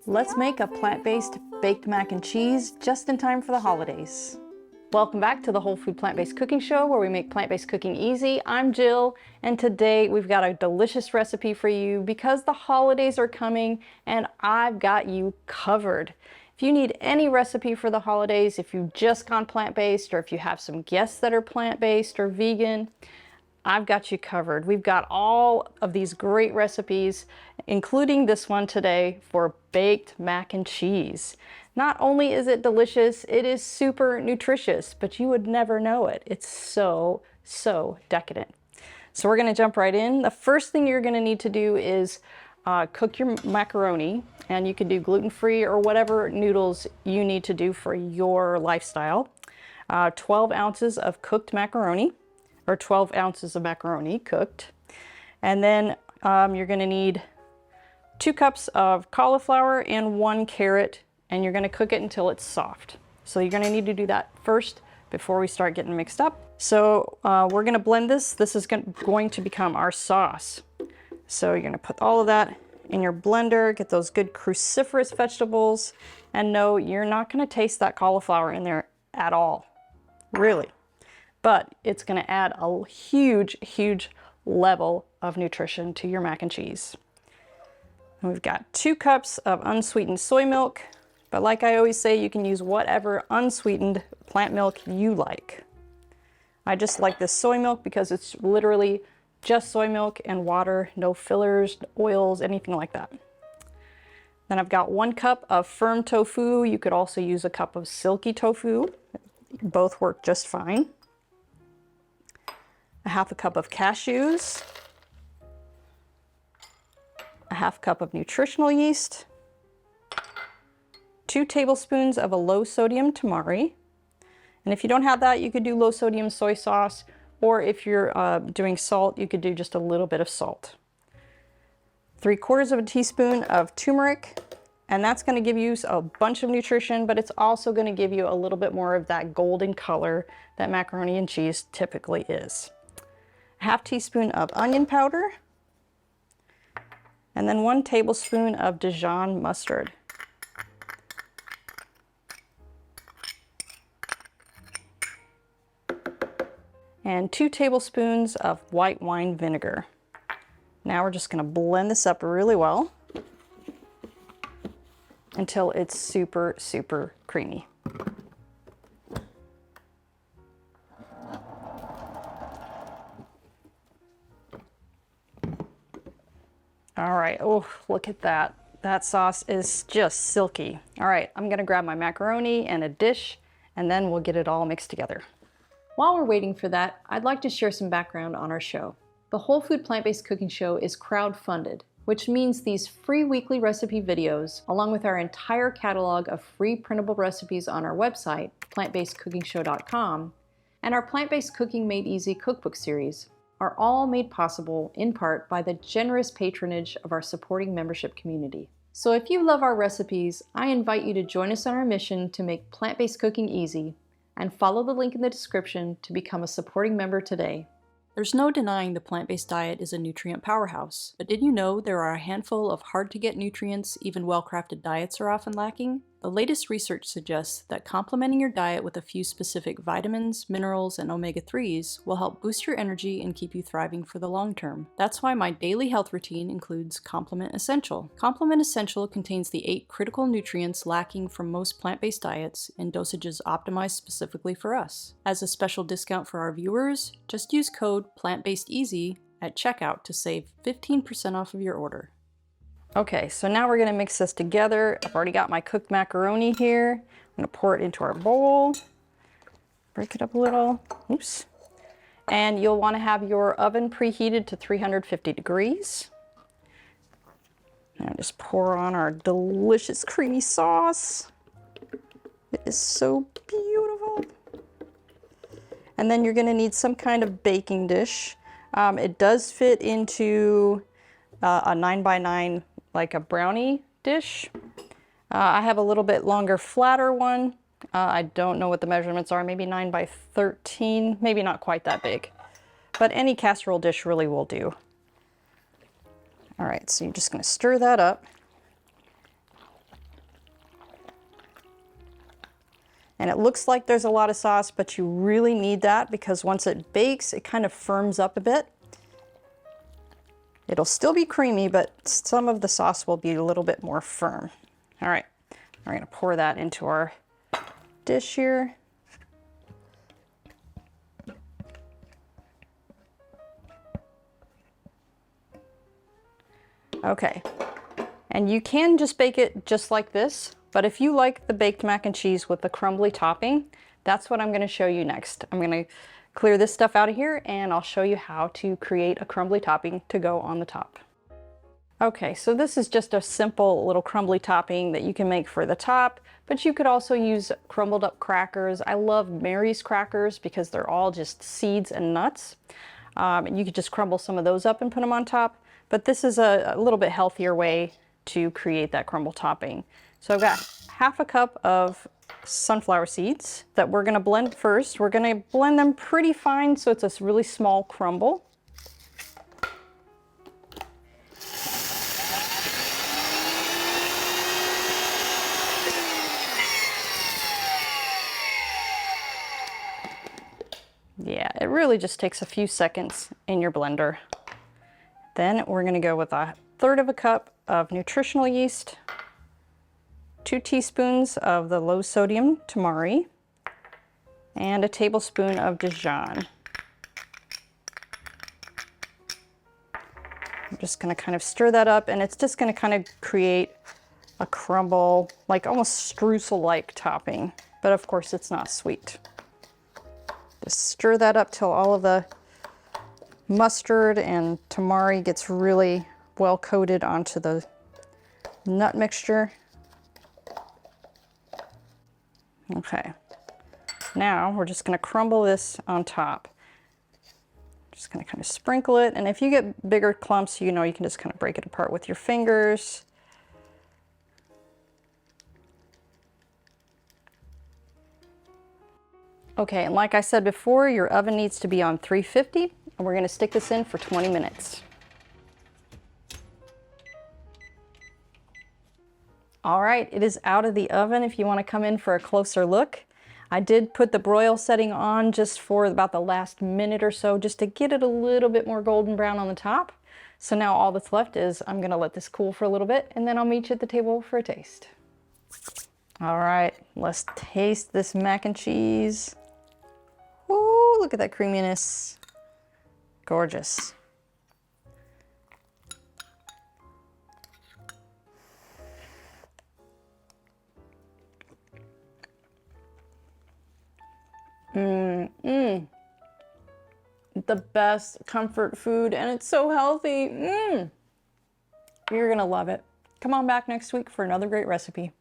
Let's make a plant-based baked mac and cheese just in time for the holidays. Welcome back to the Whole Food Plant-Based Cooking Show, where we make plant-based cooking easy. I'm Jill, and today we've got a delicious recipe for you because the holidays are coming and I've got you covered. If you need any recipe for the holidays, if you've just gone plant-based, or if you have some guests that are plant-based or vegan, I've got you covered. We've got all of these great recipes, including this one today for baked mac and cheese. Not only is it delicious, it is super nutritious, but you would never know it. It's so decadent. So we're gonna jump right in. The first thing you're gonna need to do is cook your macaroni, and you can do gluten-free or whatever noodles you need to do for your lifestyle. 12 ounces of cooked macaroni, or 12 ounces of macaroni cooked. And then you're gonna need 2 cups of cauliflower and 1 carrot, and you're gonna cook it until it's soft. So you're gonna need to do that first before we start getting mixed up. So we're gonna blend this. This is going to become our sauce. So you're gonna put all of that in your blender, get those good cruciferous vegetables, and no, you're not gonna taste that cauliflower in there at all, really. But it's gonna add a huge level of nutrition to your mac and cheese. And we've got 2 cups of unsweetened soy milk, but like I always say, you can use whatever unsweetened plant milk you like. I just like this soy milk because it's literally just soy milk and water, no fillers, oils, anything like that. Then I've got 1 cup of firm tofu. You could also use a cup of silky tofu. Both work just fine. 1/2 cup of cashews, 1/2 cup of nutritional yeast, 2 tablespoons of a low sodium tamari. And if you don't have that, you could do low sodium soy sauce, or if you're doing salt, you could do just a little bit of salt. 3/4 of a teaspoon of turmeric, and that's gonna give you a bunch of nutrition, but it's also gonna give you a little bit more of that golden color that macaroni and cheese typically is. 1/2 teaspoon of onion powder, and then 1 tablespoon of Dijon mustard. And 2 tablespoons of white wine vinegar. Now we're just gonna blend this up really well until it's super creamy. All right, oh, look at that. That sauce is just silky. All right, I'm gonna grab my macaroni and a dish, and then we'll get it all mixed together. While we're waiting for that, I'd like to share some background on our show. The Whole Food Plant-Based Cooking Show is crowd-funded, which means these free weekly recipe videos, along with our entire catalog of free printable recipes on our website, plantbasedcookingshow.com, and our Plant-Based Cooking Made Easy cookbook series, are all made possible in part by the generous patronage of our supporting membership community. So if you love our recipes, I invite you to join us on our mission to make plant-based cooking easy, and follow the link in the description to become a supporting member today. There's no denying the plant-based diet is a nutrient powerhouse, but did you know there are a handful of hard-to-get nutrients even well-crafted diets are often lacking? The latest research suggests that complementing your diet with a few specific vitamins, minerals, and omega-3s will help boost your energy and keep you thriving for the long term. That's why my daily health routine includes Complement Essential. Complement Essential contains the 8 critical nutrients lacking from most plant-based diets in dosages optimized specifically for us. As a special discount for our viewers, just use code PLANTBASEDEASY at checkout to save 15% off of your order. Okay, so now we're gonna mix this together. I've already got my cooked macaroni here. I'm gonna pour it into our bowl, break it up a little, oops. And you'll wanna have your oven preheated to 350 degrees. And just pour on our delicious creamy sauce. It is so beautiful. And then you're gonna need some kind of baking dish. It does fit into a 9x9, like a brownie dish. I have a little bit longer, flatter one. I don't know what the measurements are, maybe 9x13, maybe not quite that big. But any casserole dish really will do. All right, so you're just gonna stir that up. And it looks like there's a lot of sauce, but you really need that because once it bakes, it kind of firms up a bit. It'll still be creamy, but some of the sauce will be a little bit more firm. All right, we're gonna pour that into our dish here. Okay, and you can just bake it just like this, but if you like the baked mac and cheese with the crumbly topping, that's what I'm gonna show you next. I'm gonna clear this stuff out of here and I'll show you how to create a crumbly topping to go on the top. Okay, so this is just a simple little crumbly topping that you can make for the top, but you could also use crumbled up crackers. I love Mary's crackers because they're all just seeds and nuts. And you could just crumble some of those up and put them on top. But this is a little bit healthier way to create that crumble topping. So I've got 1/2 cup of sunflower seeds that we're gonna blend first. We're gonna blend them pretty fine so it's a really small crumble. Yeah, it really just takes a few seconds in your blender. Then we're gonna go with 1/3 cup of nutritional yeast, 2 teaspoons of the low sodium tamari, and a tablespoon of Dijon. I'm just gonna kind of stir that up, and it's just gonna kind of create a crumble, like almost streusel-like topping, but of course it's not sweet. Just stir that up till all of the mustard and tamari gets really well coated onto the nut mixture. Okay, now we're just gonna crumble this on top. Just gonna kind of sprinkle it, and if you get bigger clumps, you know, you can just kind of break it apart with your fingers. Okay, and like I said before, your oven needs to be on 350, and we're gonna stick this in for 20 minutes. All right, it is out of the oven if you wanna come in for a closer look. I did put the broil setting on just for about the last minute or so, just to get it a little bit more golden brown on the top. So now all that's left is I'm gonna let this cool for a little bit, and then I'll meet you at the table for a taste. All right, let's taste this mac and cheese. Ooh, look at that creaminess. Gorgeous. The best comfort food, and it's so healthy. You're gonna love it. Come on back next week for another great recipe.